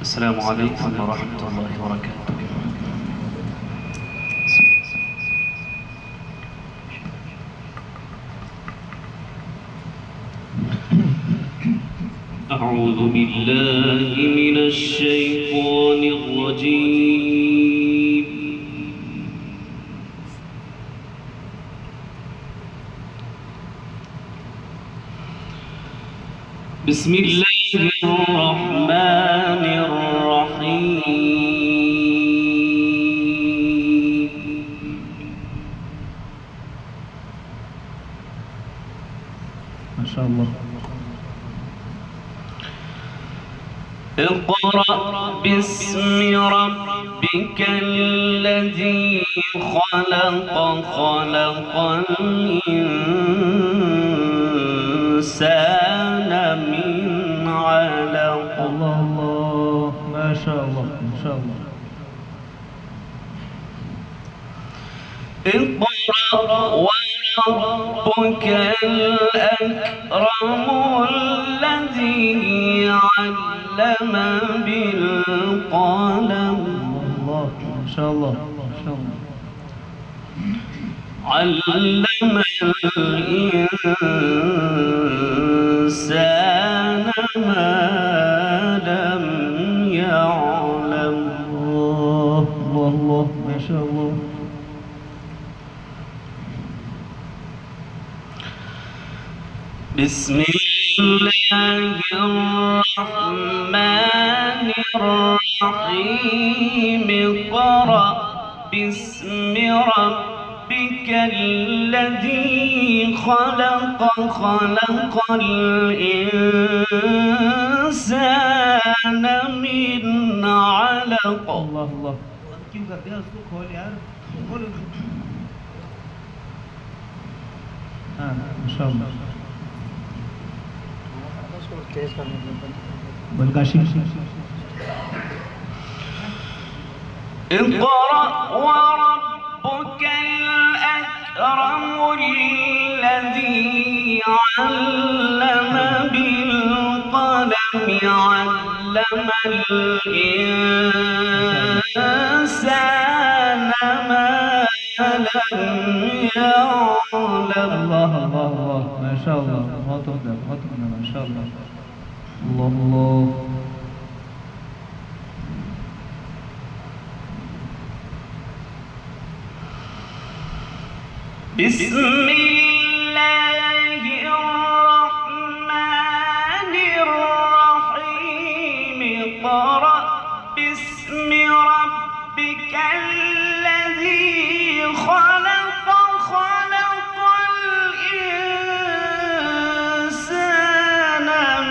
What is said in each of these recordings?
السلام عليكم ورحمة الله وبركاته. أعوذ بالله من الشيطان الرجيم. بسم الله الرحمن الرحيم. ما شاء الله. اقرأ باسم ربك الذي خلق خلق الإنسان من علق. الله الله ما شاء الله ما شاء الله. اقرأ وربك الأكرم الذي علم بالقلم. الله ما شاء الله ما شاء الله. علم الإنسان ما لم يعلم. الله الله الله ما شاء الله. بسم الله الرحمن الرحيم. اقرأ باسم ربك الذي خلق خلق الإنسان من علق. الله الله क्यों करते हैं उसको खोल यार खोल. हाँ ما شاء الله. बलकाशी. اقرأ وربك الأكرم الذي علم بالقلم علم الإنسان ما لم يعلم. الله الله الله ما شاء الله. बहुत उम्दा ما شاء الله. الله الله. بسم الله الرحمن الرحيم. اقرأ باسم ربك الذي خلق خلق الإنسان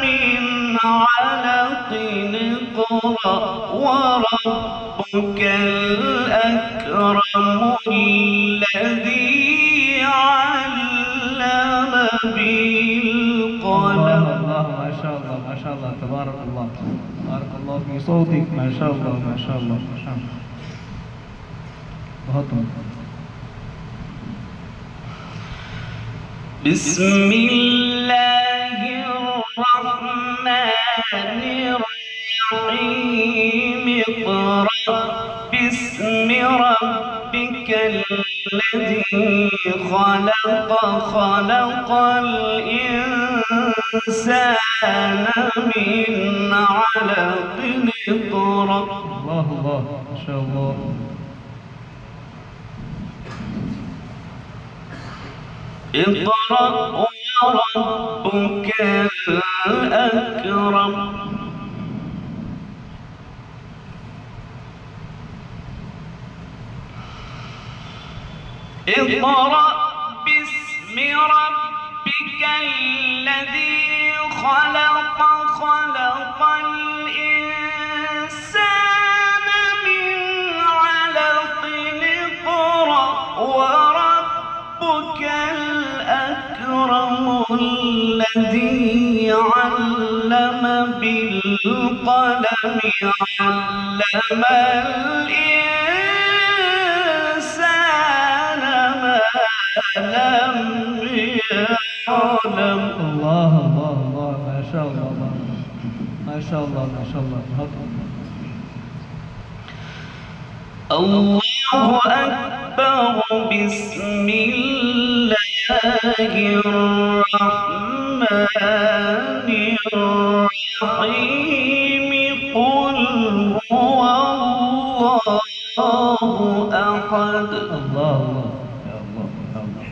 من علق. اقرأ وربك الأكرم الذي علم بالقلم. الله ما شاء الله ما شاء الله تبارك الله. بارك الله في صوتك ما شاء الله ما شاء الله ما شاء الله. बहुत उम्दा. بسم الله الرحمن الرحيم. اقرأ باسم ربك الذي خلق خلق الإنسان من علق. اقرأ. الله الله ما شاء الله. اقرأ وربك الأكرم. اقرأ باسم ربك الذي خلق خلق الإنسان من علق. اقرأ وربك الأكرم الذي علم بالقلم علم الإنسان ما لم يعلم. الله الله الله ما شاء الله ما شاء الله ما شاء الله. बहुत الله أكبر. بسم الله الرحمن الرحيم. قل هو الله أحد. الله يا الله يا الله.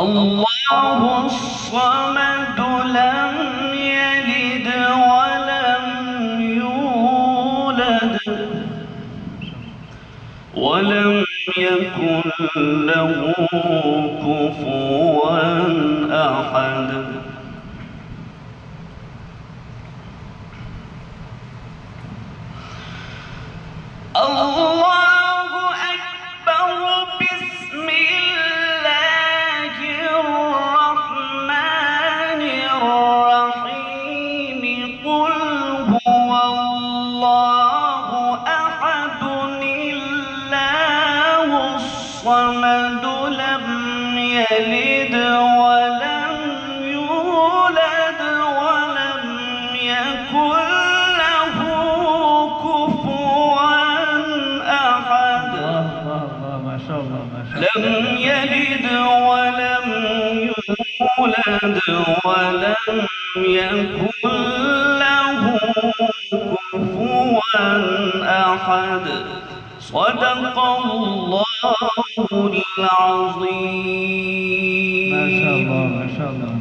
الله الصمد. لم يلد ولم يولد ولم يكن له كفوا أحد. الله أكبر. بسم الله الرحمن الرحيم. قل هو الله أحد. الله الصمد. لم يلد ولم يولد ولم يكن له كفوا أحد. ما شاء الله ما شاء الله. لم يلد ولم يولد ولم يكن له كفوا أحد. صدق الله العظيم. ما شاء الله ما شاء الله.